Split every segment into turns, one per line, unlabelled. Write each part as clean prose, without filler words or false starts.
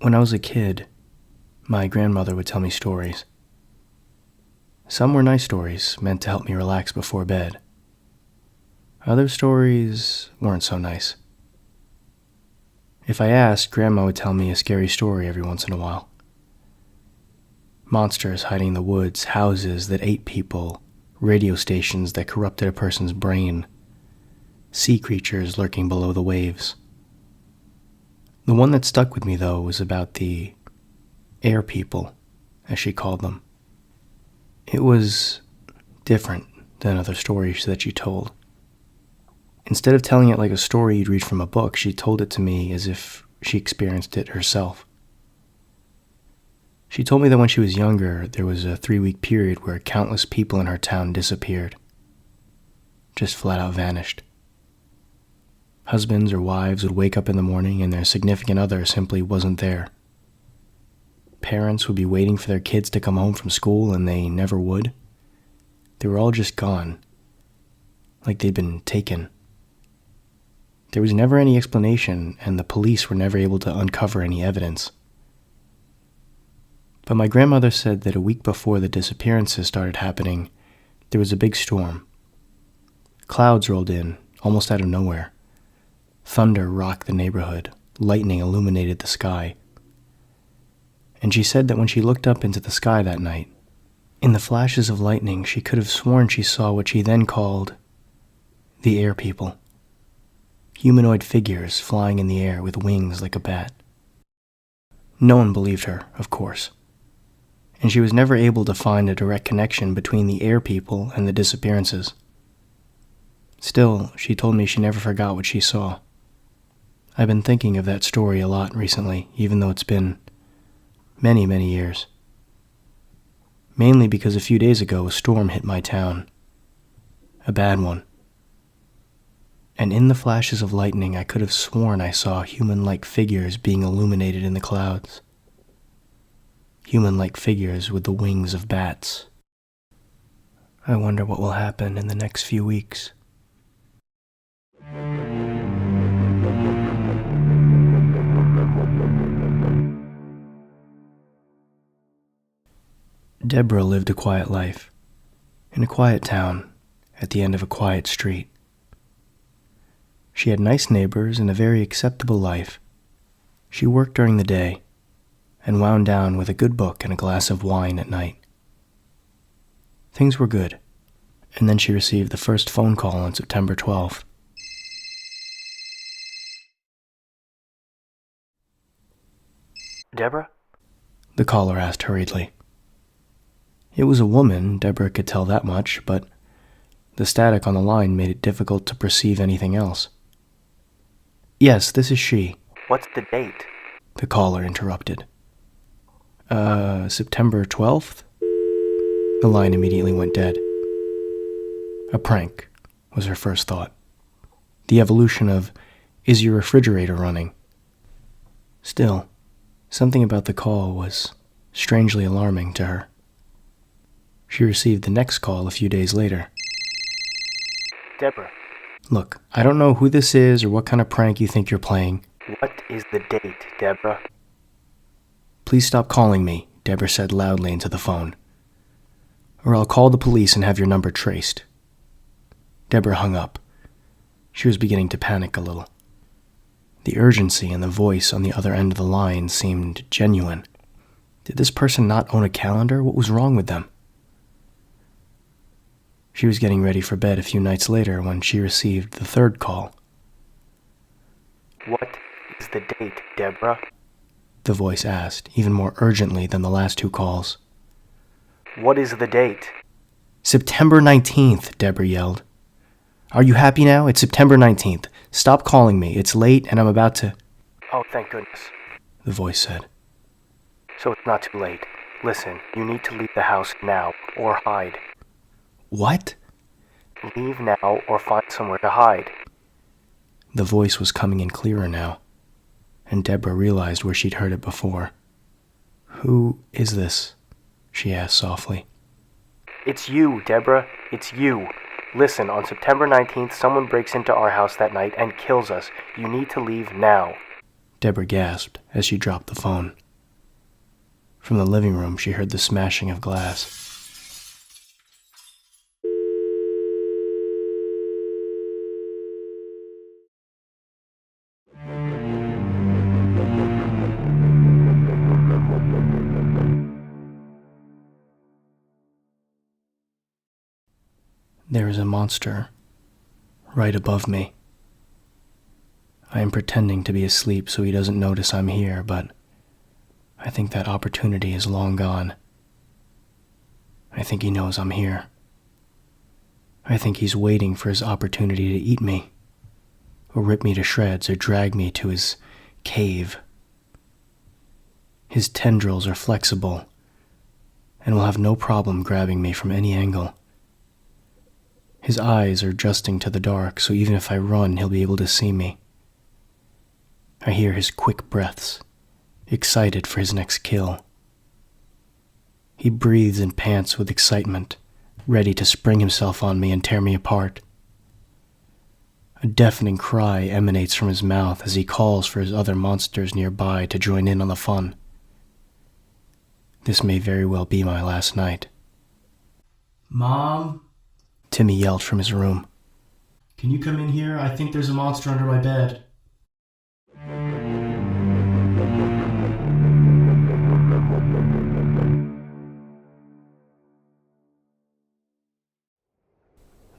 When I was a kid, my grandmother would tell me stories. Some were nice stories, meant to help me relax before bed. Other stories weren't so nice. If I asked, Grandma would tell me a scary story every once in a while. Monsters hiding in the woods, houses that ate people, radio stations that corrupted a person's brain, sea creatures lurking below the waves. The one that stuck with me, though, was about the air people, as she called them. It was different than other stories that she told. Instead of telling it like a story you'd read from a book, she told it to me as if she experienced it herself. She told me that when she was younger, there was a 3-week period where countless people in her town disappeared. Just flat out vanished. Husbands or wives would wake up in the morning and their significant other simply wasn't there. Parents would be waiting for their kids to come home from school and they never would. They were all just gone, like they'd been taken. There was never any explanation, and the police were never able to uncover any evidence. But my grandmother said that a week before the disappearances started happening, there was a big storm. Clouds rolled in, almost out of nowhere. Thunder rocked the neighborhood, lightning illuminated the sky. And she said that when she looked up into the sky that night, in the flashes of lightning, she could have sworn she saw what she then called the air people. Humanoid figures flying in the air with wings like a bat. No one believed her, of course. And she was never able to find a direct connection between the air people and the disappearances. Still, she told me she never forgot what she saw. I've been thinking of that story a lot recently, even though it's been many, many years. Mainly because a few days ago a storm hit my town. A bad one. And in the flashes of lightning I could have sworn I saw human-like figures being illuminated in the clouds. Human-like figures with the wings of bats. I wonder what will happen in the next few weeks. Deborah lived a quiet life, in a quiet town, at the end of a quiet street. She had nice neighbors and a very acceptable life. She worked during the day, and wound down with a good book and a glass of wine at night. Things were good, and then she received the first phone call on September 12th. "Deborah?" the caller asked hurriedly. It was a woman, Deborah could tell that much, but the static on the line made it difficult to perceive anything else. "Yes, this is she." "What's the date?" the caller interrupted. September 12th? The line immediately went dead. A prank was her first thought. The evolution of, "Is your refrigerator running?" Still, something about the call was strangely alarming to her. She received the next call a few days later. "Deborah." "Look, I don't know who this is or what kind of prank you think you're playing." "What is the date, Deborah?" "Please stop calling me," Deborah said loudly into the phone. "Or I'll call the police and have your number traced." Deborah hung up. She was beginning to panic a little. The urgency in the voice on the other end of the line seemed genuine. Did this person not own a calendar? What was wrong with them? She was getting ready for bed a few nights later when she received the third call. "What is the date, Deborah?" the voice asked, even more urgently than the last two calls. "What is the date?" "September 19th, Deborah yelled. "Are you happy now? It's September 19th. Stop calling me. It's late and I'm about to..." "Oh, thank goodness," the voice said. "So it's not too late. Listen, you need to leave the house now, or hide." "What?" "Leave now or find somewhere to hide." The voice was coming in clearer now, and Deborah realized where she'd heard it before. "Who is this?" she asked softly. "It's you, Deborah. It's you. Listen, on September 19th, someone breaks into our house that night and kills us. You need to leave now." Deborah gasped as she dropped the phone. From the living room, she heard the smashing of glass. There is a monster right above me. I am pretending to be asleep so he doesn't notice I'm here, but I think that opportunity is long gone. I think he knows I'm here. I think he's waiting for his opportunity to eat me, or rip me to shreds, or drag me to his cave. His tendrils are flexible and will have no problem grabbing me from any angle. His eyes are adjusting to the dark, so even if I run, he'll be able to see me. I hear his quick breaths, excited for his next kill. He breathes and pants with excitement, ready to spring himself on me and tear me apart. A deafening cry emanates from his mouth as he calls for his other monsters nearby to join in on the fun. This may very well be my last night.
"Mom?"
Timmy yelled from his room.
"Can you come in here? I think there's a monster under my bed."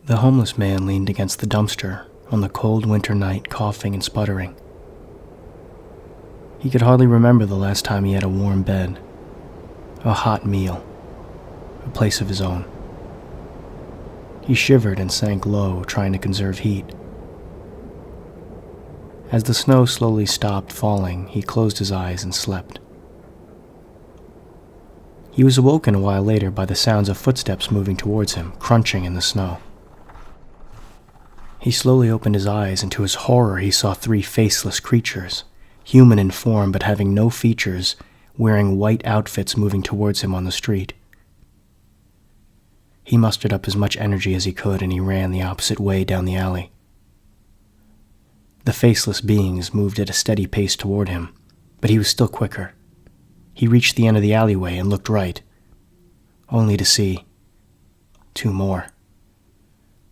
The homeless man leaned against the dumpster on the cold winter night, coughing and sputtering. He could hardly remember the last time he had a warm bed, a hot meal, a place of his own. He shivered and sank low, trying to conserve heat. As the snow slowly stopped falling, he closed his eyes and slept. He was awoken a while later by the sounds of footsteps moving towards him, crunching in the snow. He slowly opened his eyes, and to his horror he saw 3 faceless creatures, human in form but having no features, wearing white outfits moving towards him on the street. He mustered up as much energy as he could, and he ran the opposite way down the alley. The faceless beings moved at a steady pace toward him, but he was still quicker. He reached the end of the alleyway and looked right, only to see 2 more.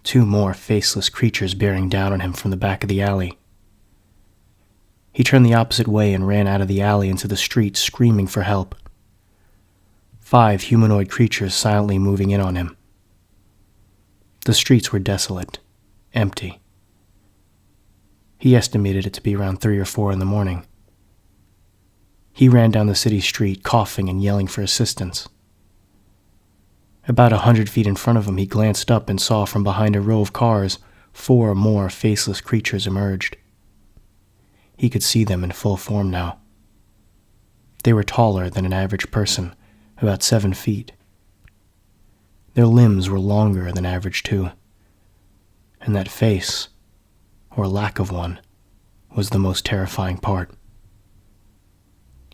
2 more faceless creatures bearing down on him from the back of the alley. He turned the opposite way and ran out of the alley into the street, screaming for help. 5 humanoid creatures silently moving in on him. The streets were desolate, empty. He estimated it to be around 3 or 4 in the morning. He ran down the city street, coughing and yelling for assistance. About 100 feet in front of him, he glanced up and saw from behind a row of cars 4 more faceless creatures emerged. He could see them in full form now. They were taller than an average person, about 7 feet. Their limbs were longer than average too, and that face, or lack of one, was the most terrifying part.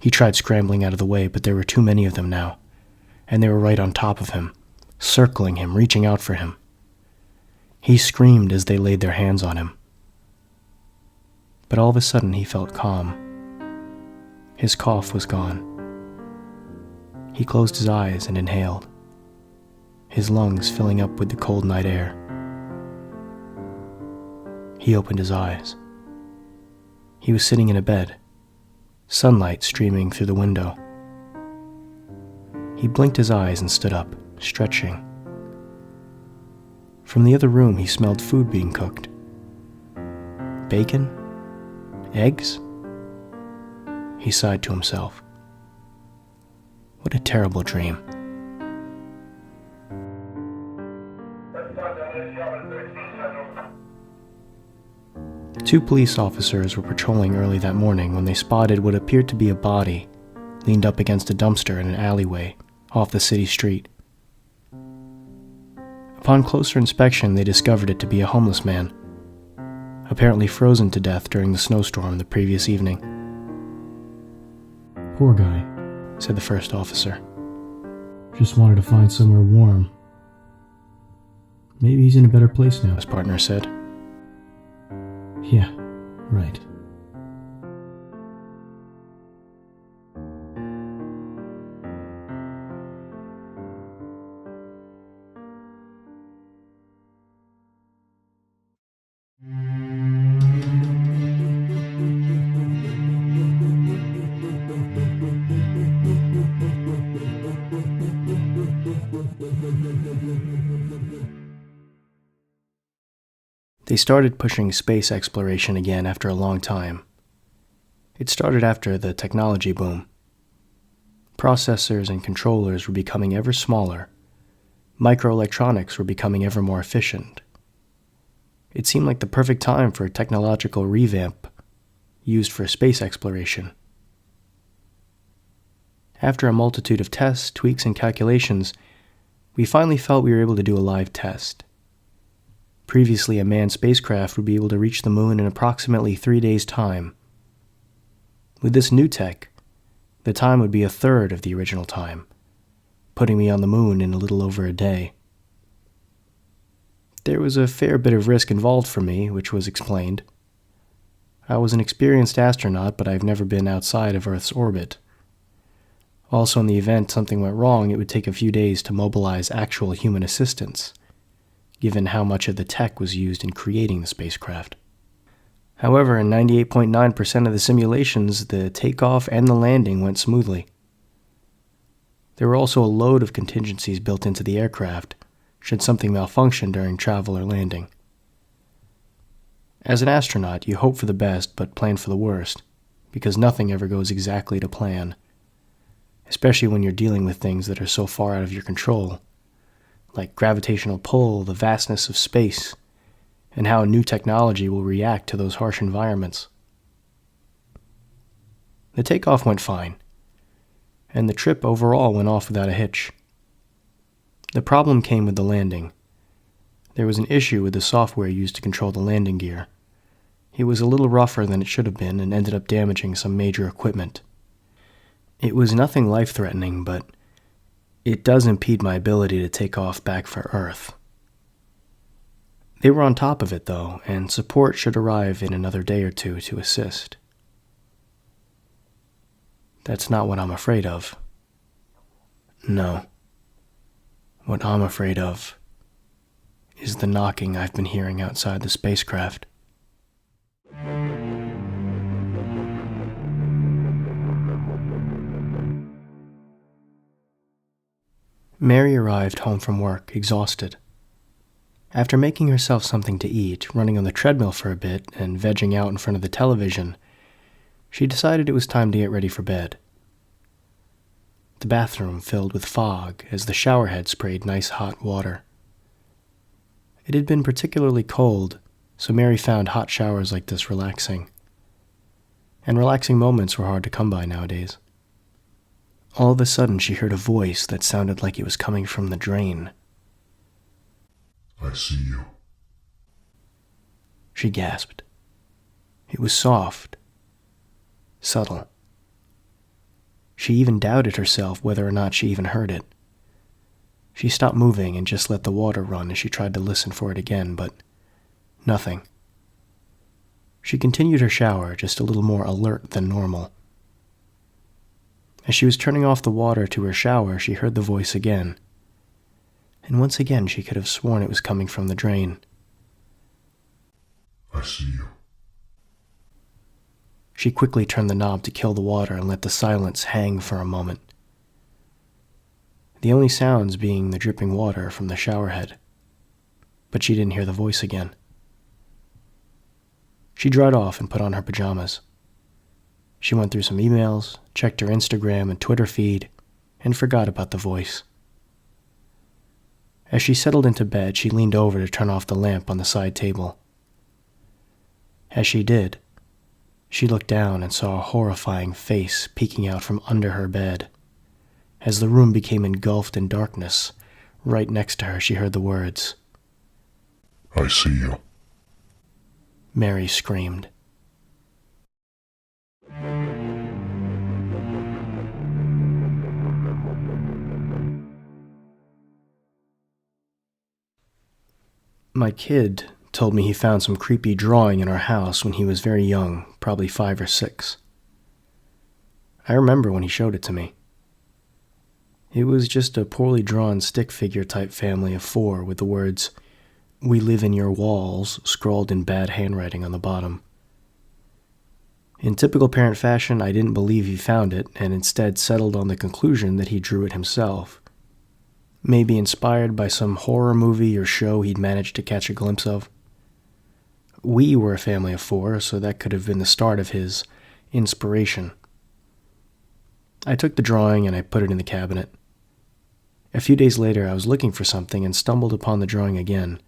He tried scrambling out of the way, but there were too many of them now, and they were right on top of him, circling him, reaching out for him. He screamed as they laid their hands on him. But all of a sudden he felt calm. His cough was gone. He closed his eyes and inhaled, his lungs filling up with the cold night air. He opened his eyes. He was sitting in a bed, sunlight streaming through the window. He blinked his eyes and stood up, stretching. From the other room he smelled food being cooked. Bacon? Eggs? He sighed to himself. What a terrible dream. Two police officers were patrolling early that morning when they spotted what appeared to be a body leaned up against a dumpster in an alleyway off the city street. Upon closer inspection, they discovered it to be a homeless man, apparently frozen to death during the snowstorm the previous evening.
"Poor guy,"
said the first officer.
"Just wanted to find somewhere warm. Maybe he's in a better place now."
His partner said.
"Yeah, right."
They started pushing space exploration again after a long time. It started after the technology boom. Processors and controllers were becoming ever smaller. Microelectronics were becoming ever more efficient. It seemed like the perfect time for a technological revamp used for space exploration. After a multitude of tests, tweaks, and calculations, we finally felt we were able to do a live test. Previously, a manned spacecraft would be able to reach the moon in approximately 3 days' time. With this new tech, the time would be a third of the original time, putting me on the moon in a little over a day. There was a fair bit of risk involved for me, which was explained. I was an experienced astronaut, but I've never been outside of Earth's orbit. Also, in the event something went wrong, it would take a few days to mobilize actual human assistance, given how much of the tech was used in creating the spacecraft. However, in 98.9% of the simulations, the takeoff and the landing went smoothly. There were also a load of contingencies built into the aircraft, should something malfunction during travel or landing. As an astronaut, you hope for the best but plan for the worst, because nothing ever goes exactly to plan, especially when you're dealing with things that are so far out of your control, like gravitational pull, the vastness of space, and how new technology will react to those harsh environments. The takeoff went fine, and the trip overall went off without a hitch. The problem came with the landing. There was an issue with the software used to control the landing gear. It was a little rougher than it should have been and ended up damaging some major equipment. It was nothing life-threatening, but it does impede my ability to take off back for Earth. They were on top of it, though, and support should arrive in another day or two to assist. That's not what I'm afraid of. No. What I'm afraid of is the knocking I've been hearing outside the spacecraft. Mary arrived home from work, exhausted. After making herself something to eat, running on the treadmill for a bit, and vegging out in front of the television, she decided it was time to get ready for bed. The bathroom filled with fog as the showerhead sprayed nice hot water. It had been particularly cold, so Mary found hot showers like this relaxing. And relaxing moments were hard to come by nowadays. All of a sudden she heard a voice that sounded like it was coming from the drain.
I see you.
She gasped. It was soft, subtle. She even doubted herself whether or not she even heard it. She stopped moving and just let the water run as she tried to listen for it again, but nothing. She continued her shower, just a little more alert than normal. As she was turning off the water to her shower, she heard the voice again. And once again she could have sworn it was coming from the drain.
I see you.
She quickly turned the knob to kill the water and let the silence hang for a moment. The only sounds being the dripping water from the showerhead. But she didn't hear the voice again. She dried off and put on her pajamas. She went through some emails, checked her Instagram and Twitter feed, and forgot about the voice. As she settled into bed, she leaned over to turn off the lamp on the side table. As she did, she looked down and saw a horrifying face peeking out from under her bed. As the room became engulfed in darkness, right next to her she heard the words,
I see you.
Mary screamed. My kid told me he found some creepy drawing in our house when he was very young, probably 5 or 6. I remember when he showed it to me. It was just a poorly drawn stick figure type family of 4 with the words, "We live in your walls," scrawled in bad handwriting on the bottom. In typical parent fashion, I didn't believe he found it and instead settled on the conclusion that he drew it himself. Maybe inspired by some horror movie or show he'd managed to catch a glimpse of. We were a family of 4, so that could have been the start of his inspiration. I took the drawing and I put it in the cabinet. A few days later, I was looking for something and stumbled upon the drawing again.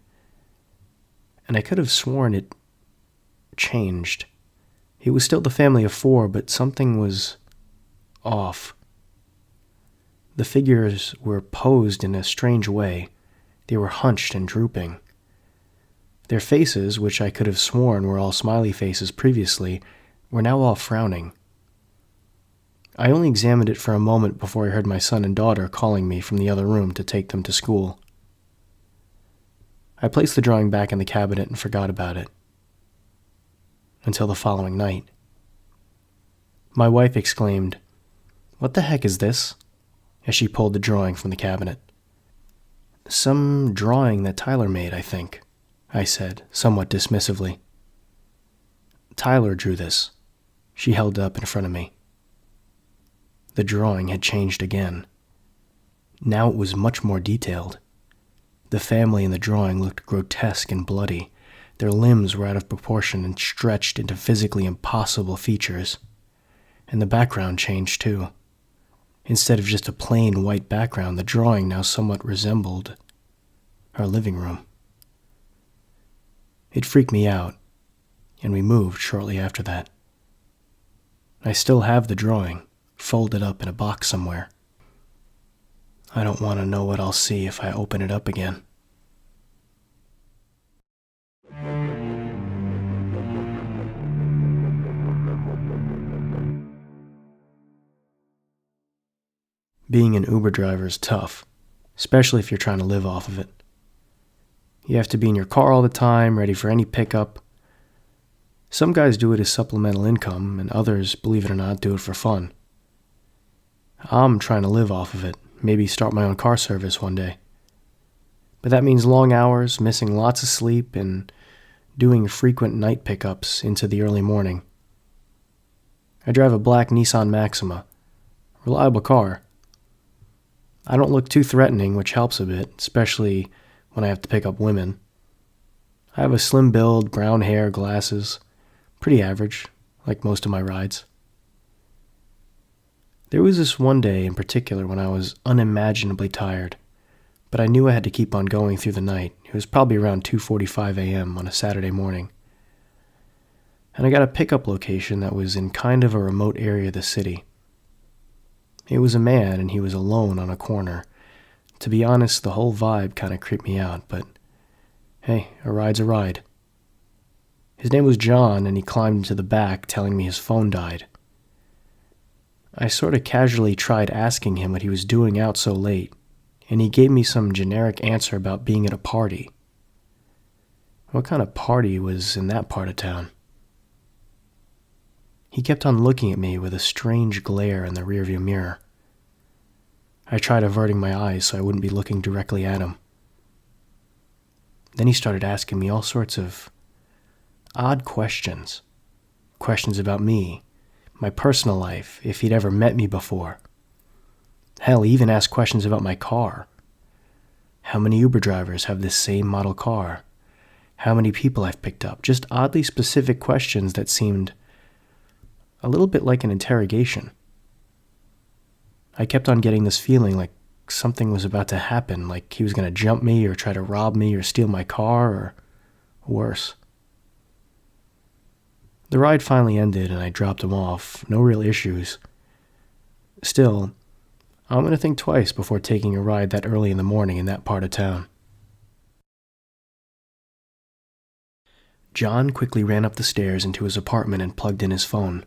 And I could have sworn it changed. It was still the family of 4, but something was off. The figures were posed in a strange way. They were hunched and drooping. Their faces, which I could have sworn were all smiley faces previously, were now all frowning. I only examined it for a moment before I heard my son and daughter calling me from the other room to take them to school. I placed the drawing back in the cabinet and forgot about it. Until the following night. My wife exclaimed, "What the heck is this?" as she pulled the drawing from the cabinet. "Some drawing that Tyler made, I think," I said, somewhat dismissively. "Tyler drew this." She held it up in front of me. The drawing had changed again. Now it was much more detailed. The family in the drawing looked grotesque and bloody. Their limbs were out of proportion and stretched into physically impossible features. And the background changed too. Instead of just a plain white background, the drawing now somewhat resembled our living room. It freaked me out, and we moved shortly after that. I still have the drawing, folded up in a box somewhere. I don't want to know what I'll see if I open it up again. Being an Uber driver is tough, especially if you're trying to live off of it. You have to be in your car all the time, ready for any pickup. Some guys do it as supplemental income, and others, believe it or not, do it for fun. I'm trying to live off of it, maybe start my own car service one day. But that means long hours, missing lots of sleep, and doing frequent night pickups into the early morning. I drive a black Nissan Maxima. Reliable car. I don't look too threatening, which helps a bit, especially when I have to pick up women. I have a slim build, brown hair, glasses. Pretty average, like most of my rides. There was this one day in particular when I was unimaginably tired, but I knew I had to keep on going through the night. It was probably around 2:45 a.m. on a Saturday morning. And I got a pickup location that was in kind of a remote area of the city. It was a man, and he was alone on a corner. To be honest, the whole vibe kind of creeped me out, but hey, a ride's a ride. His name was John, and he climbed into the back, telling me his phone died. I sort of casually tried asking him what he was doing out so late, and he gave me some generic answer about being at a party. What kind of party was in that part of town? He kept on looking at me with a strange glare in the rearview mirror. I tried averting my eyes so I wouldn't be looking directly at him. Then he started asking me all sorts of odd questions. Questions about me, my personal life, if he'd ever met me before. Hell, he even asked questions about my car. How many Uber drivers have this same model car? How many people I've picked up? Just oddly specific questions that seemed a little bit like an interrogation. I kept on getting this feeling like something was about to happen, like he was going to jump me or try to rob me or steal my car or worse. The ride finally ended and I dropped him off. No real issues. Still, I'm going to think twice before taking a ride that early in the morning in that part of town. John quickly ran up the stairs into his apartment and plugged in his phone.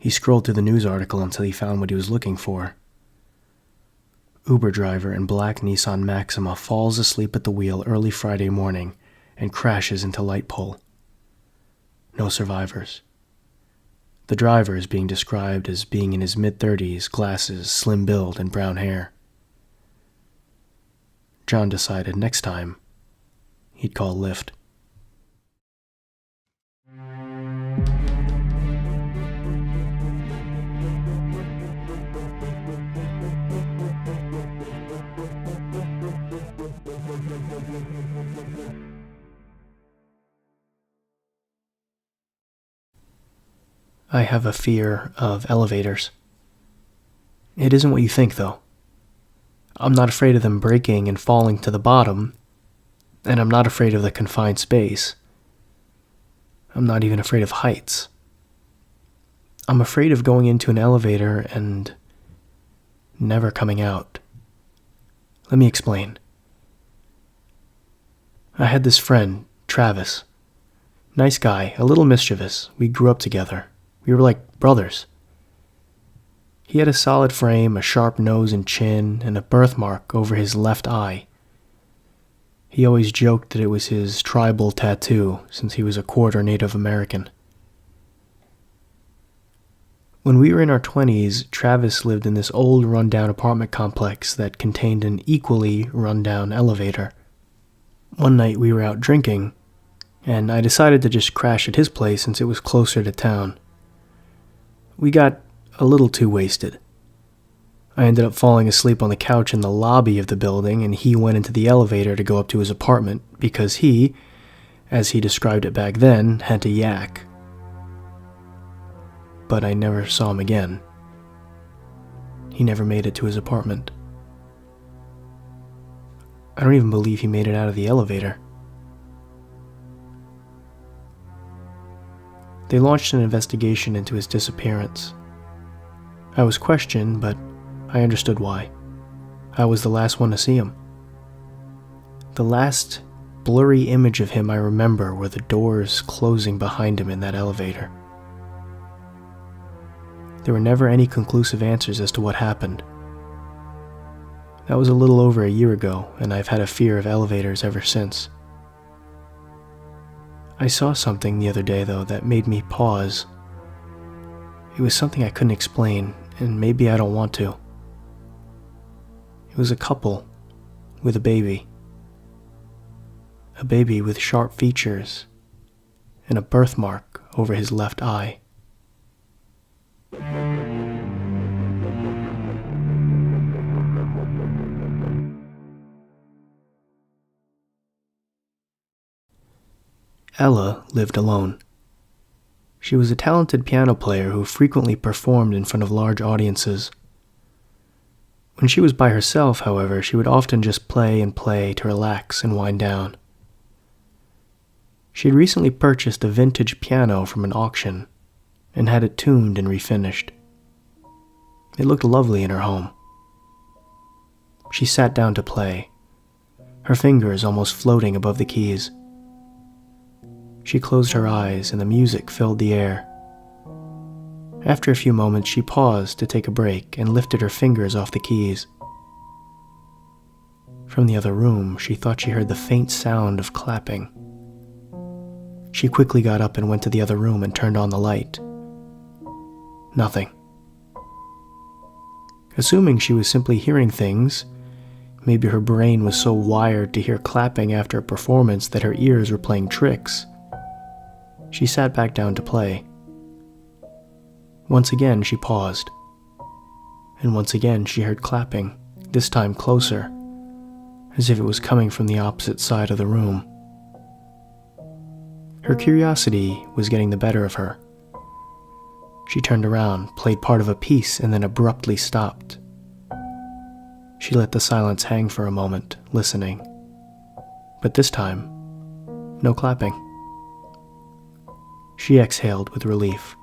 He scrolled through the news article until he found what he was looking for. Uber driver in black Nissan Maxima falls asleep at the wheel early Friday morning and crashes into light pole. No survivors. The driver is being described as being in his mid-30s, glasses, slim build, and brown hair. John decided next time he'd call Lyft. I have a fear of elevators. It isn't what you think, though. I'm not afraid of them breaking and falling to the bottom, and I'm not afraid of the confined space. I'm not even afraid of heights. I'm afraid of going into an elevator and never coming out. Let me explain. I had this friend, Travis. Nice guy, a little mischievous. We grew up together. We were like brothers. He had a solid frame, a sharp nose and chin, and a birthmark over his left eye. He always joked that it was his tribal tattoo, since he was a quarter Native American. When we were in our 20s, Travis lived in this old rundown apartment complex that contained an equally rundown elevator. One night we were out drinking, and I decided to just crash at his place since it was closer to town. We got a little too wasted. I ended up falling asleep on the couch in the lobby of the building, and he went into the elevator to go up to his apartment because he, as he described it back then, had to yak. But I never saw him again. He never made it to his apartment. I don't even believe he made it out of the elevator. They launched an investigation into his disappearance. I was questioned, but I understood why. I was the last one to see him. The last blurry image of him I remember were the doors closing behind him in that elevator. There were never any conclusive answers as to what happened. That was a little over a year ago, and I've had a fear of elevators ever since. I saw something the other day, though, that made me pause. It was something I couldn't explain, and maybe I don't want to. It was a couple with a baby. A baby with sharp features and a birthmark over his left eye. Ella lived alone. She was a talented piano player who frequently performed in front of large audiences. When she was by herself, however, she would often just play and play to relax and wind down. She had recently purchased a vintage piano from an auction and had it tuned and refinished. It looked lovely in her home. She sat down to play, her fingers almost floating above the keys. She closed her eyes and the music filled the air. After a few moments, she paused to take a break and lifted her fingers off the keys. From the other room, she thought she heard the faint sound of clapping. She quickly got up and went to the other room and turned on the light. Nothing. Assuming she was simply hearing things, maybe her brain was so wired to hear clapping after a performance that her ears were playing tricks. She sat back down to play. Once again, she paused. And once again, she heard clapping, this time closer, as if it was coming from the opposite side of the room. Her curiosity was getting the better of her. She turned around, played part of a piece, and then abruptly stopped. She let the silence hang for a moment, listening. But this time, no clapping. She exhaled with relief.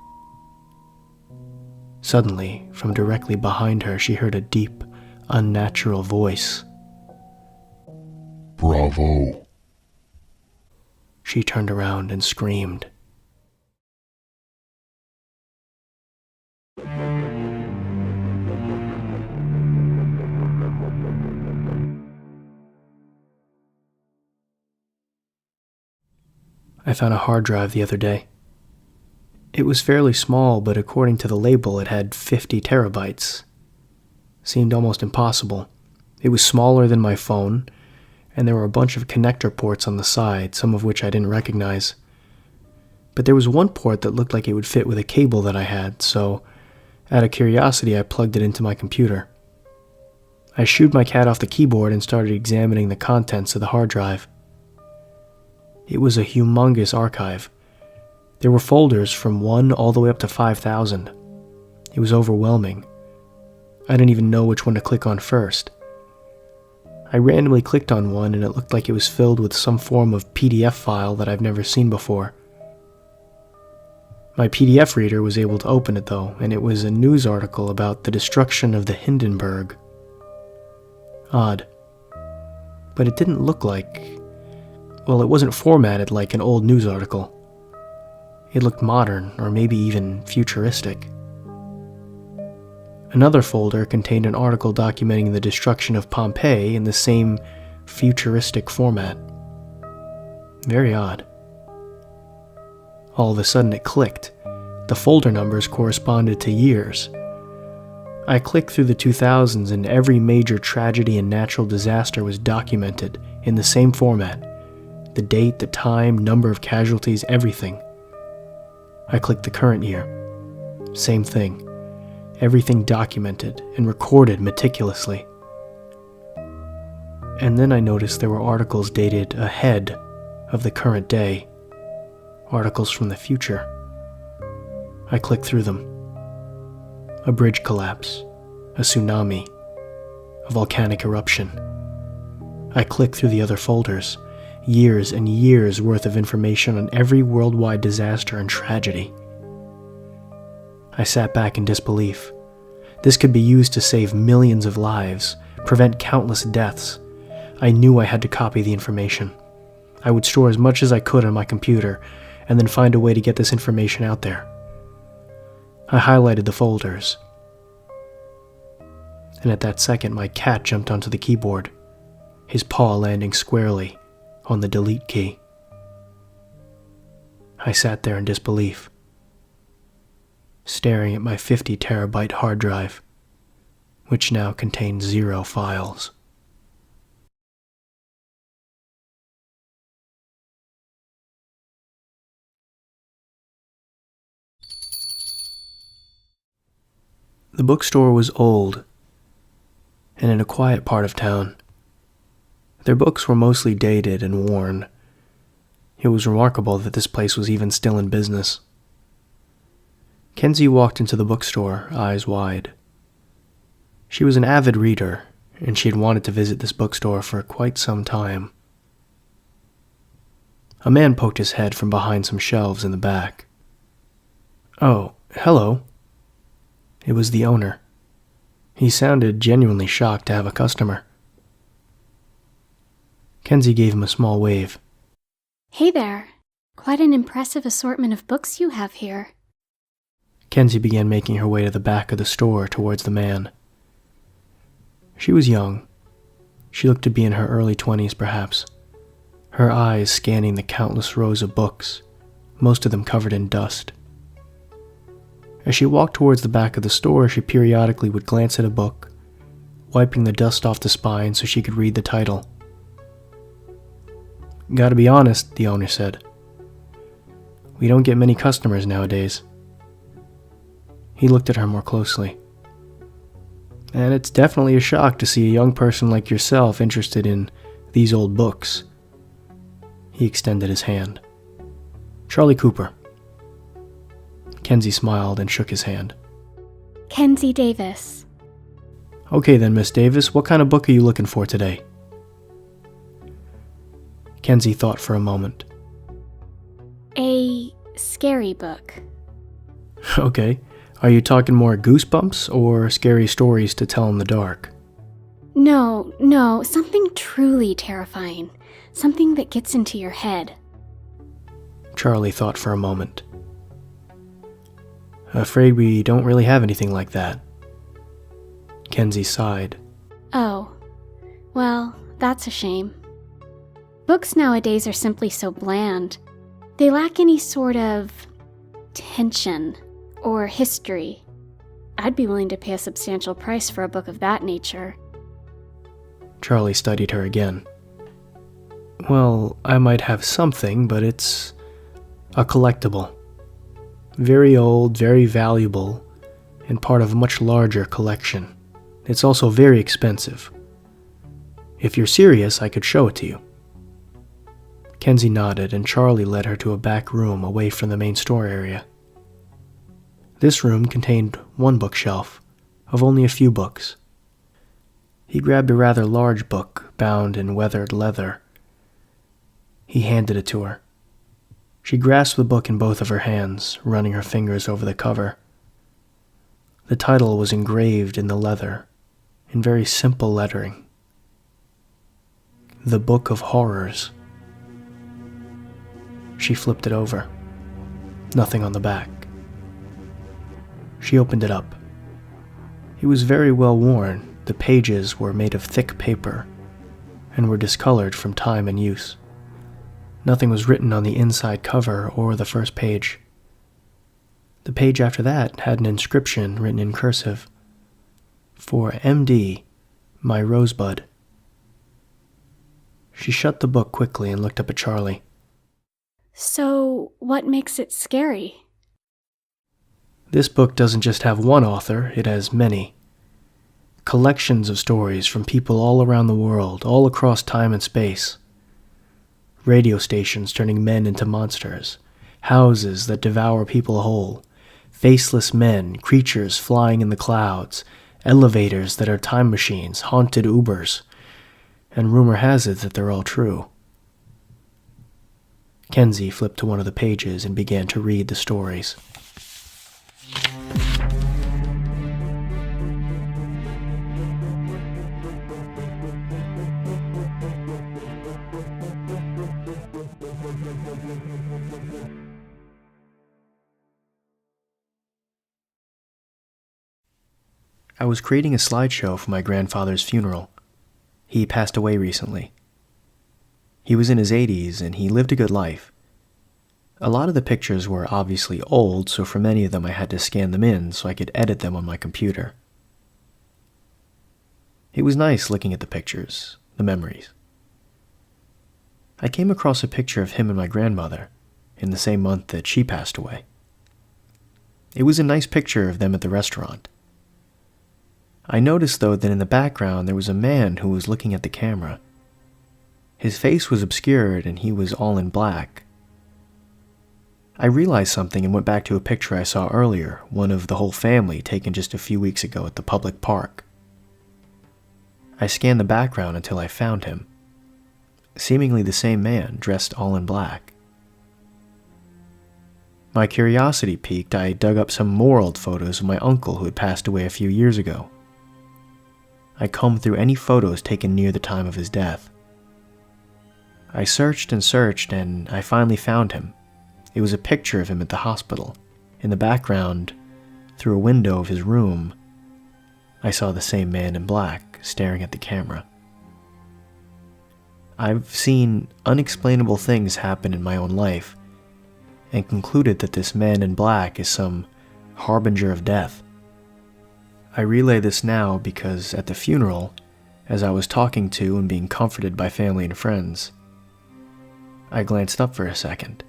Suddenly, from directly behind her, she heard a deep, unnatural voice.
Bravo.
She turned around and screamed. I found a hard drive the other day. It was fairly small, but according to the label, it had 50 terabytes. Seemed almost impossible. It was smaller than my phone, and there were a bunch of connector ports on the side, some of which I didn't recognize. But there was one port that looked like it would fit with a cable that I had, so out of curiosity, I plugged it into my computer. I shooed my cat off the keyboard and started examining the contents of the hard drive. It was a humongous archive. There were folders from 1 all the way up to 5,000. It was overwhelming. I didn't even know which one to click on first. I randomly clicked on one and it looked like it was filled with some form of PDF file that I've never seen before. My PDF reader was able to open it though, and it was a news article about the destruction of the Hindenburg. Odd. But it didn't look like... well, it wasn't formatted like an old news article. It looked modern, or maybe even futuristic. Another folder contained an article documenting the destruction of Pompeii in the same futuristic format. Very odd. All of a sudden it clicked. The folder numbers corresponded to years. I clicked through the 2000s and every major tragedy and natural disaster was documented in the same format. The date, the time, number of casualties, everything. I clicked the current year. Same thing. Everything documented and recorded meticulously. And then I noticed there were articles dated ahead of the current day. Articles from the future. I clicked through them. A bridge collapse. A tsunami. A volcanic eruption. I clicked through the other folders. Years and years worth of information on every worldwide disaster and tragedy. I sat back in disbelief. This could be used to save millions of lives, prevent countless deaths. I knew I had to copy the information. I would store as much as I could on my computer, and then find a way to get this information out there. I highlighted the folders. And at that second, my cat jumped onto the keyboard, his paw landing squarely on the delete key. I sat there in disbelief, staring at my 50 terabyte hard drive, which now contained 0 files. The bookstore was old, and in a quiet part of town. Their books were mostly dated and worn. It was remarkable that this place was even still in business. Kenzie walked into the bookstore, eyes wide. She was an avid reader, and she had wanted to visit this bookstore for quite some time. A man poked his head from behind some shelves in the back. "Oh, hello." It was the owner. He sounded genuinely shocked to have a customer. Kenzie gave him a small wave.
Hey there. Quite an impressive assortment of books you have here.
Kenzie began making her way to the back of the store towards the man. She was young. She looked to be in her early 20s, perhaps, her eyes scanning the countless rows of books, most of them covered in dust. As she walked towards the back of the store, she periodically would glance at a book, wiping the dust off the spine so she could read the title. "Gotta be honest," the owner said. "We don't get many customers nowadays." He looked at her more closely. "And it's definitely a shock to see a young person like yourself interested in these old books." He extended his hand. "Charlie Cooper." Kenzie smiled and shook his hand.
Kenzie Davis.
"Okay then, Miss Davis, what kind of book are you looking for today?" Kenzie thought for a moment.
A scary book.
"Okay. Are you talking more goosebumps or scary stories to tell in the dark?"
No, something truly terrifying. Something that gets into your head.
Charlie thought for a moment. "Afraid we don't really have anything like that." Kenzie sighed.
Oh, well, that's a shame. Books nowadays are simply so bland. They lack any sort of tension or history. I'd be willing to pay a substantial price for a book of that nature.
Charlie studied her again. "Well, I might have something, but it's a collectible. Very old, very valuable, and part of a much larger collection. It's also very expensive. If you're serious, I could show it to you." Kenzie nodded, and Charlie led her to a back room away from the main store area. This room contained one bookshelf, of only a few books. He grabbed a rather large book, bound in weathered leather. He handed it to her. She grasped the book in both of her hands, running her fingers over the cover. The title was engraved in the leather, in very simple lettering. The Book of Horrors. She flipped it over. Nothing on the back. She opened it up. It was very well worn. The pages were made of thick paper and were discolored from time and use. Nothing was written on the inside cover or the first page. The page after that had an inscription written in cursive. For M.D., my rosebud. She shut the book quickly and looked up at Charlie.
So, what makes it scary?
This book doesn't just have one author, it has many. Collections of stories from people all around the world, all across time and space. Radio stations turning men into monsters, houses that devour people whole, faceless men, creatures flying in the clouds, elevators that are time machines, haunted Ubers, and rumor has it that they're all true. Kenzie flipped to one of the pages and began to read the stories. I was creating a slideshow for my grandfather's funeral. He passed away recently. He was in his 80s and he lived a good life. A lot of the pictures were obviously old, so for many of them I had to scan them in so I could edit them on my computer. It was nice looking at the pictures, the memories. I came across a picture of him and my grandmother in the same month that she passed away. It was a nice picture of them at the restaurant. I noticed, though, that in the background there was a man who was looking at the camera. His face was obscured and he was all in black. I realized something and went back to a picture I saw earlier, one of the whole family taken just a few weeks ago at the public park. I scanned the background until I found him. Seemingly the same man, dressed all in black. My curiosity piqued, I dug up some more old photos of my uncle who had passed away a few years ago. I combed through any photos taken near the time of his death. I searched and searched, and I finally found him. It was a picture of him at the hospital. In the background, through a window of his room, I saw the same man in black staring at the camera. I've seen unexplainable things happen in my own life, and concluded that this man in black is some harbinger of death. I relay this now because at the funeral, as I was talking to and being comforted by family and friends, I glanced up for a second,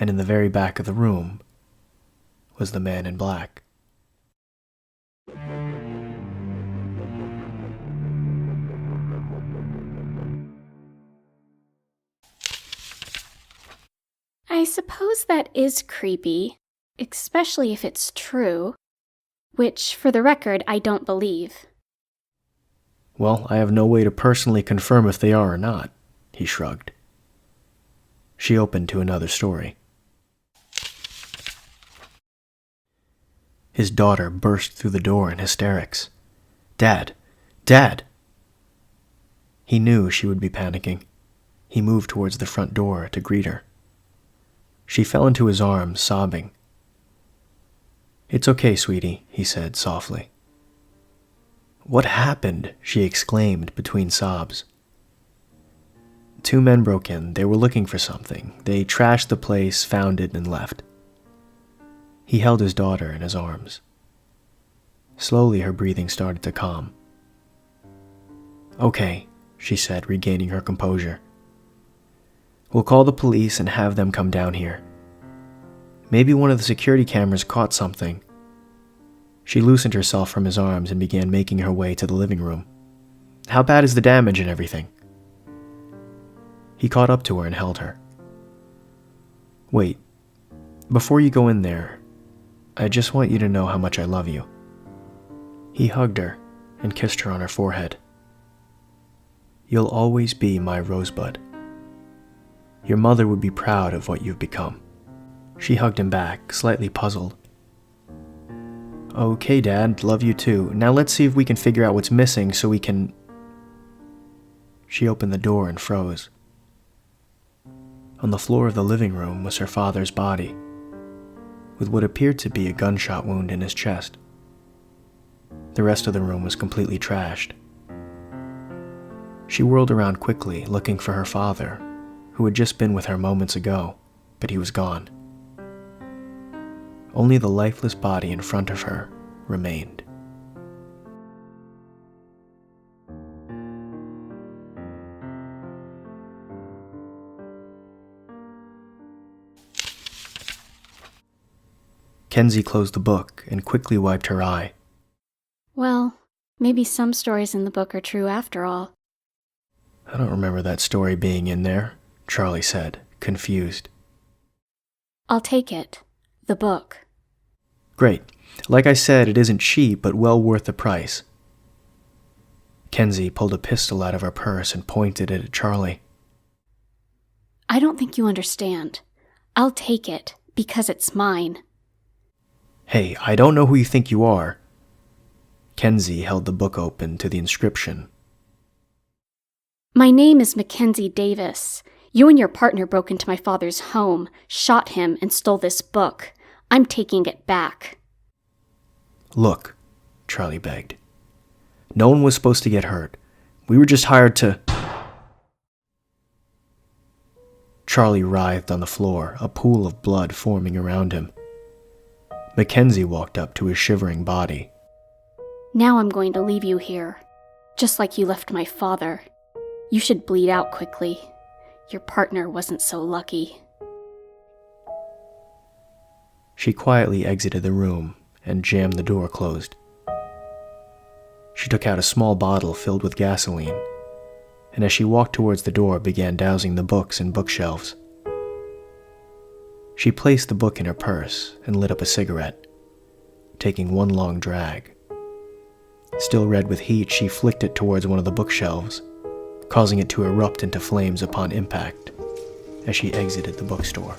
and in the very back of the room was the man in black.
I suppose that is creepy, especially if it's true, which, for the record, I don't believe.
Well, I have no way to personally confirm if they are or not, he shrugged. She opened to another story. His daughter burst through the door in hysterics. Dad! Dad! He knew she would be panicking. He moved towards the front door to greet her. She fell into his arms, sobbing. It's okay, sweetie, he said softly. What happened? She exclaimed between sobs. Two men broke in. They were looking for something. They trashed the place, found it, and left. He held his daughter in his arms. Slowly her breathing started to calm. Okay, she said, regaining her composure. We'll call the police and have them come down here. Maybe one of the security cameras caught something. She loosened herself from his arms and began making her way to the living room. How bad is the damage and everything? He caught up to her and held her. "Wait, before you go in there, I just want you to know how much I love you." He hugged her and kissed her on her forehead. "You'll always be my rosebud. Your mother would be proud of what you've become." She hugged him back, slightly puzzled. "Okay, Dad, love you too. Now let's see if we can figure out what's missing so we can..." She opened the door and froze. On the floor of the living room was her father's body, with what appeared to be a gunshot wound in his chest. The rest of the room was completely trashed. She whirled around quickly, looking for her father, who had just been with her moments ago, but he was gone. Only the lifeless body in front of her remained. Kenzie closed the book and quickly wiped her eye.
Well, maybe some stories in the book are true after all.
"I don't remember that story being in there," Charlie said, confused.
I'll take it. The book.
"Great. Like I said, it isn't cheap, but well worth the price." Kenzie pulled a pistol out of her purse and pointed it at Charlie.
I don't think you understand. I'll take it, because it's mine.
"Hey, I don't know who you think you are." Kenzie held the book open to the inscription.
My name is Mackenzie Davis. You and your partner broke into my father's home, shot him, and stole this book. I'm taking it back.
"Look," Charlie begged. "No one was supposed to get hurt. We were just hired to..." Charlie writhed on the floor, a pool of blood forming around him. Mackenzie walked up to his shivering body.
Now I'm going to leave you here, just like you left my father. You should bleed out quickly. Your partner wasn't so lucky.
She quietly exited the room and jammed the door closed. She took out a small bottle filled with gasoline, and as she walked towards the door, began dousing the books and bookshelves. She placed the book in her purse and lit up a cigarette, taking one long drag. Still red with heat, she flicked it towards one of the bookshelves, causing it to erupt into flames upon impact as she exited the bookstore.